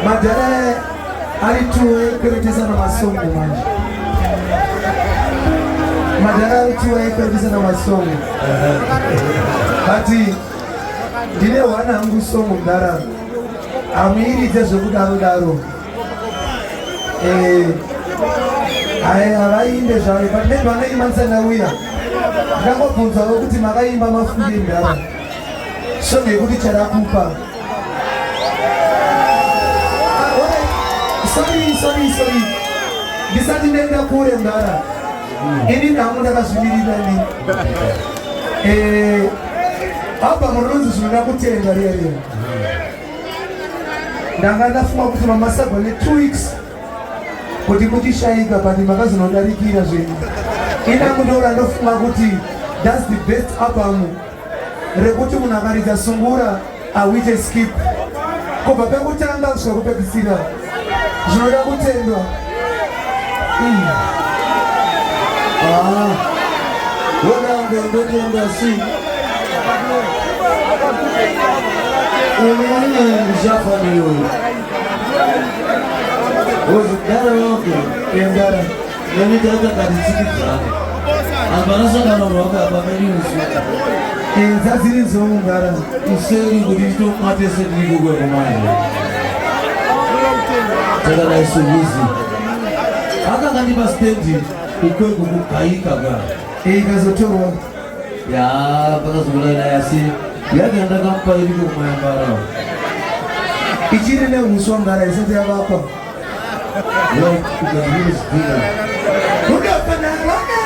Madare alituwe kurekeza na masomo manje. Madare alituwe kurekeza na masomo. Hati dile wana angu somo ndara. Amiri jesu kudaro. Abainde jawe bane bane imansa na wia. Ngango punza ukuthi makayimba mafundi ndara. So ngekuthi chara kupa. Sorry. Bisati nenda kure ndara. Ini namu ndakazvimiri nani. Apa muronzi zvinoda kutenga riya. Ndanga ndafunga kuti mamasagwa ne 2 weeks. Kuti shaika pandi makazonodarikira zvenyu. Ina kundora ndofunga kuti that's the best album. Rekuti munhu akaridza sungura awite skip. Kubva pekutanga kusvika kupedzisira. Zvinoda kutendwa. Wona ndotenda si. Jafaniyo. Dara wako. Dara. Nani tata kaditsikira. Abanasa kana wako abameni usi. Zaziri zongara. Iseri kudito matese ndikuwe kumanje. Tata na isubizi. Aka kandi bastendi ukwe kukaika ga. Kazotorwa. Ya bakazula na yasi. Yagenda kampa iri kumayambara. Ichiri ne musongara isete yabapa. Yo kugabiri sida. Kugapana langa.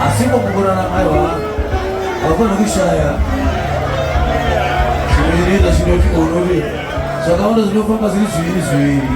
Asiko kukurana maiwa wakona kushaya shirira shirofika unovi zvakaona zvinofamba zviri zviviri